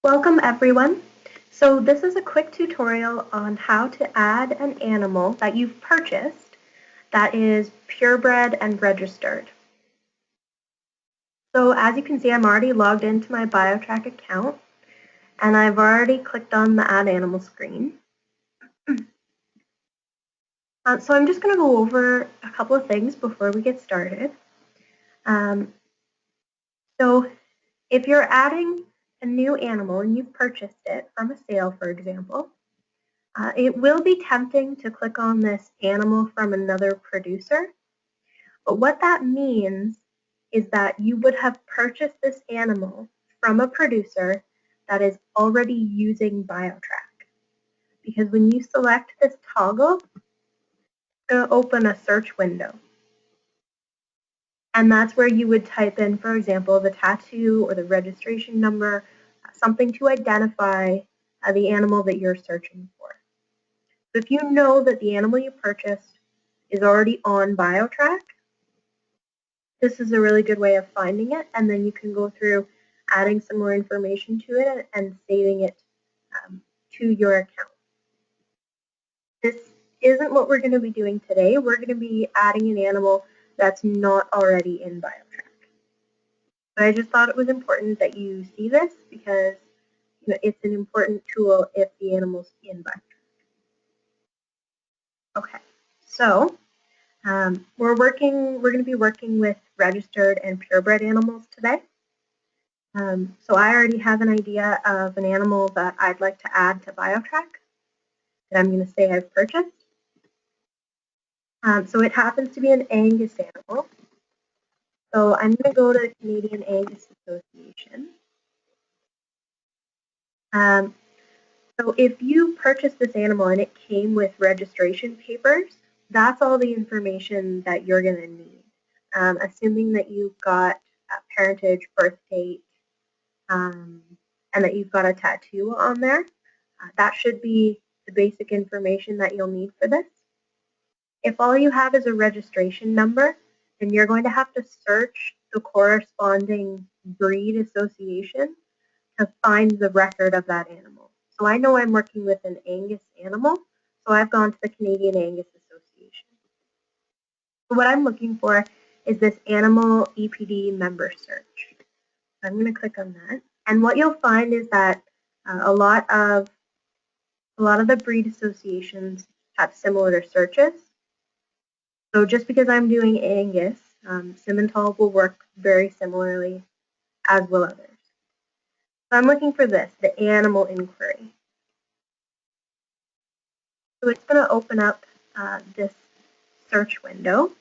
Welcome everyone. So this is a quick tutorial on how to add an animal that you've purchased that is purebred and registered. So as you can see, I'm already logged into my BioTrack account and I've already clicked on the Add Animal screen. So I'm just going to go over a couple of things before we get started. So if you're adding a new animal and you've purchased it from a sale, for example, it will be tempting to click on this animal from another producer, but what that means is that you would have purchased this animal from a producer that is already using BioTrack. Because when you select this toggle, it's going to open a search window. And that's where you would type in, for example, the tattoo or the registration number, something to identify the animal that you're searching for. So if you know that the animal you purchased is already on BioTrack, this is a really good way of finding it, and then you can go through adding some more information to it and saving it to your account. This isn't what we're going to be doing today. We're going to be adding an animal that's not already in BioTrack. But I just thought it was important that you see this because it's an important tool if the animal's in BioTrack. Okay, so we're going to be working with registered and purebred animals today. So I already have an idea of an animal that I'd like to add to BioTrack that I'm going to say I've purchased. So it happens to be an Angus animal. So I'm going to go to the Canadian Angus Association. So if you purchase this animal and it came with registration papers, that's all the information that you're going to need. Assuming that you've got a parentage, birth date, and that you've got a tattoo on there, that should be the basic information that you'll need for this. If all you have is a registration number, then you're going to have to search the corresponding breed association to find the record of that animal. So I know I'm working with an Angus animal, so I've gone to the Canadian Angus Association. So what I'm looking for is this animal EPD member search. So I'm going to click on that. And what you'll find is that a lot of the breed associations have similar searches. So just because I'm doing Angus, Simmental will work very similarly, as will others. So I'm looking for this, the animal inquiry. So it's going to open up this search window.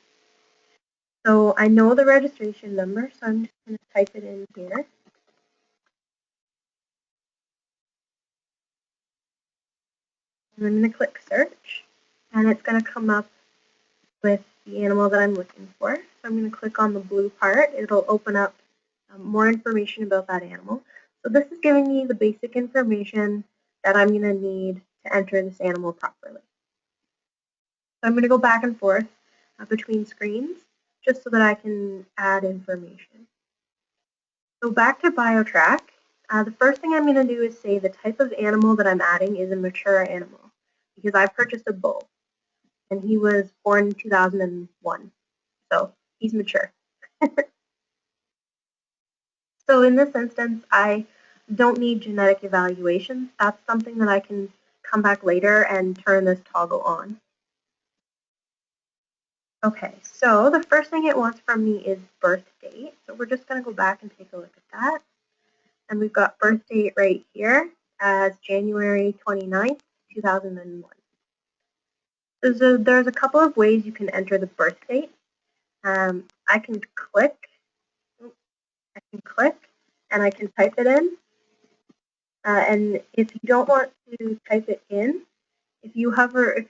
So I know the registration number, so I'm just going to type it in here. And I'm going to click search, and it's going to come up with the animal that I'm looking for. So I'm going to click on the blue part. It'll open up more information about that animal. So this is giving me the basic information that I'm going to need to enter this animal properly. So I'm going to go back and forth between screens just so that I can add information. So back to BioTrack, the first thing I'm going to do is say the type of animal that I'm adding is a mature animal because I purchased a bull and he was born in 2001. So he's mature. So in this instance, I don't need genetic evaluations. That's something that I can come back later and turn this toggle on. Okay, so the first thing it wants from me is birth date. So we're just going to go back and take a look at that. And we've got birth date right here as January 29th, 2001. So there's a couple of ways you can enter the birth date. I can click and I can type it in. And if you don't want to type it in, if you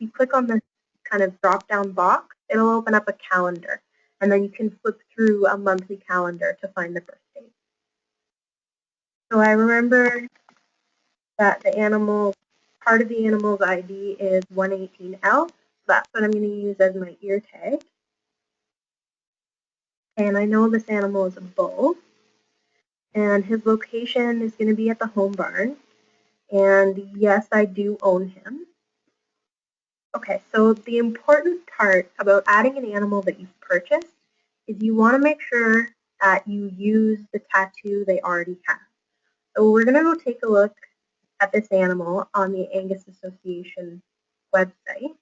click on this kind of drop-down box, it'll open up a calendar, and then you can flip through a monthly calendar to find the birth date. So I remember that part of the animal's ID is 118L. So that's what I'm going to use as my ear tag. And I know this animal is a bull. and his location is going to be at the home barn. And yes, I do own him. Okay, so the important part about adding an animal that you've purchased is you want to make sure that you use the tattoo they already have. So we're going to go take a look at this animal on the Angus Association website.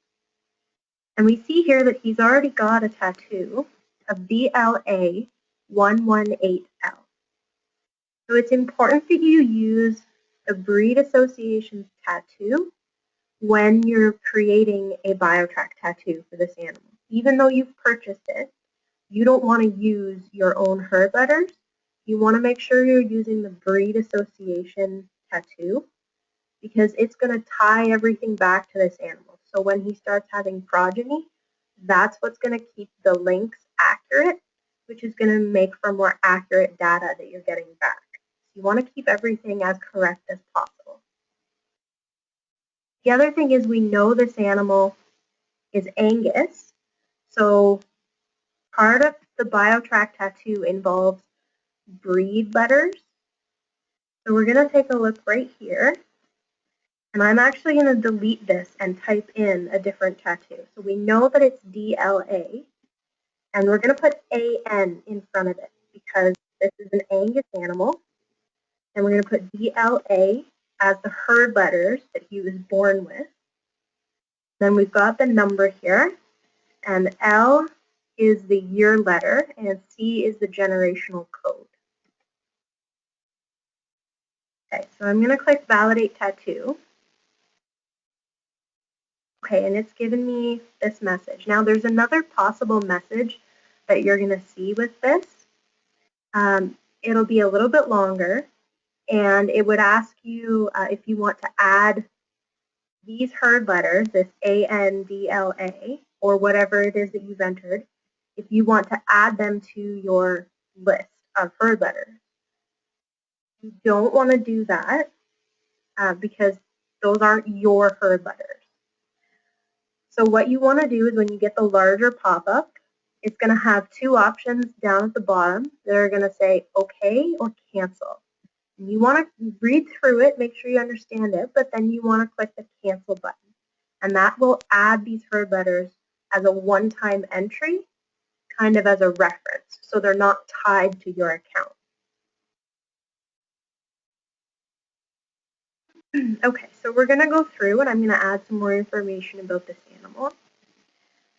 And we see here that he's already got a tattoo of DLA 118L. So it's important that you use the breed association's tattoo when you're creating a BioTrack tattoo for this animal. Even though you've purchased it, you don't want to use your own herd letters. You want to make sure you're using the breed association tattoo because it's going to tie everything back to this animal. So when he starts having progeny, that's what's going to keep the links accurate, which is going to make for more accurate data that you're getting back. So you want to keep everything as correct as possible. The other thing is we know this animal is Angus, so part of the BioTrack tattoo involves breed letters. So we're going to take a look right here. And I'm actually going to delete this and type in a different tattoo. So we know that it's DLA, and we're going to put AN in front of it because this is an Angus animal. And we're going to put DLA as the herd letters that he was born with. Then we've got the number here, and L is the year letter, and C is the generational code. Okay, so I'm going to click Validate Tattoo. Okay, and it's given me this message. Now there's another possible message that you're going to see with this. It'll be a little bit longer, and it would ask you if you want to add these herd letters, this ANDLA, or whatever it is that you've entered, if you want to add them to your list of herd letters. You don't want to do that because those aren't your herd letters. So what you want to do is when you get the larger pop-up, it's going to have two options down at the bottom that are going to say OK or cancel. And you want to read through it, make sure you understand it, but then you want to click the cancel button. And that will add these herd letters as a one-time entry, kind of as a reference, so they're not tied to your account. Okay, so we're going to go through and I'm going to add some more information about this animal.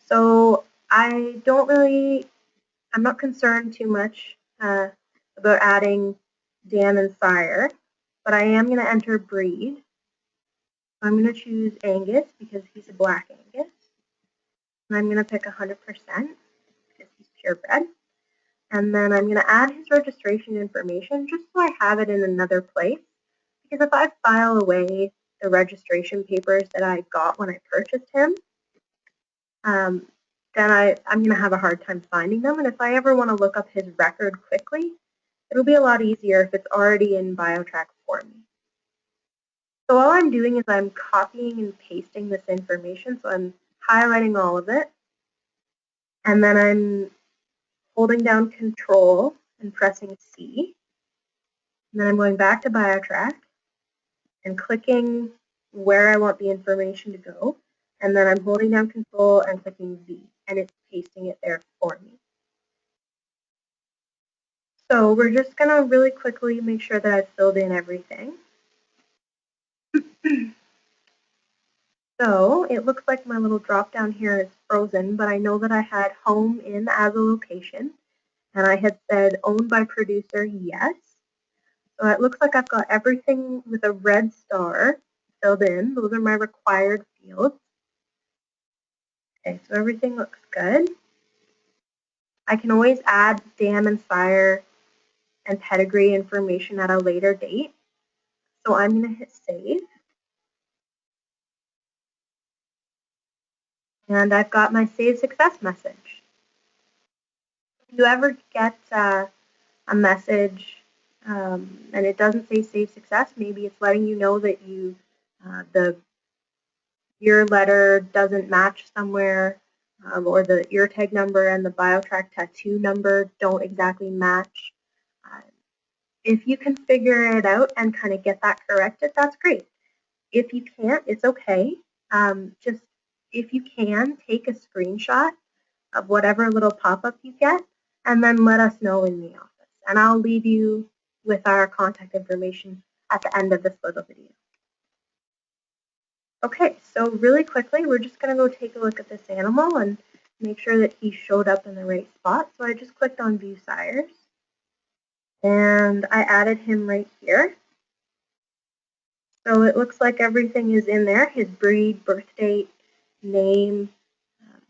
So I'm not concerned too much about adding dam and sire, but I am going to enter breed. I'm going to choose Angus because he's a black Angus. And I'm going to pick 100% because he's purebred. And then I'm going to add his registration information just so I have it in another place. Because if I file away the registration papers that I got when I purchased him, then I'm going to have a hard time finding them. And if I ever want to look up his record quickly, it'll be a lot easier if it's already in BioTrack for me. So all I'm doing is I'm copying and pasting this information. So I'm highlighting all of it. And then I'm holding down Control and pressing C. And then I'm going back to BioTrack and clicking where I want the information to go. And then I'm holding down Control and clicking V. And it's pasting it there for me. So we're just going to really quickly make sure that I've filled in everything. So it looks like my little drop down here is frozen, but I know that I had home in as a location, and I had said owned by producer, yes. So it looks like I've got everything with a red star filled in. Those are my required fields. Okay, so everything looks good. I can always add dam and sire and pedigree information at a later date. So I'm going to hit save. And I've got my save success message. If you ever get a message and it doesn't say save success, maybe it's letting you know that the year letter doesn't match somewhere, or the ear tag number and the BioTrack tattoo number don't exactly match. If you can figure it out and kind of get that corrected, that's great. If you can't, it's okay. Just if you can, take a screenshot of whatever little pop-up you get, and then let us know in the office. And I'll leave you with our contact information at the end of this little video. Okay, so really quickly, we're just going to go take a look at this animal and make sure that he showed up in the right spot. So I just clicked on View Sires, and I added him right here. So it looks like everything is in there, his breed, birth date, name,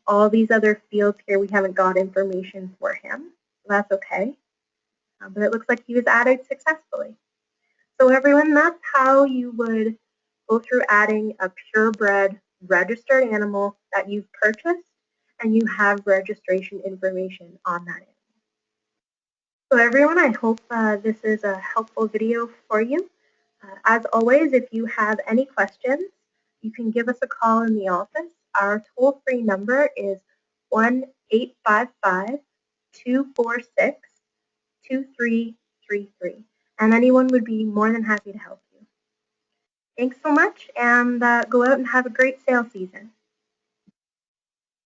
all these other fields here, we haven't got information for him. So that's okay. But it looks like he was added successfully. So everyone, that's how you would go through adding a purebred registered animal that you've purchased and you have registration information on that animal. So everyone, I hope this is a helpful video for you. As always, if you have any questions, you can give us a call in the office. Our toll-free number is 1-855-246-2333, and anyone would be more than happy to help you. Thanks so much, and go out and have a great sale season.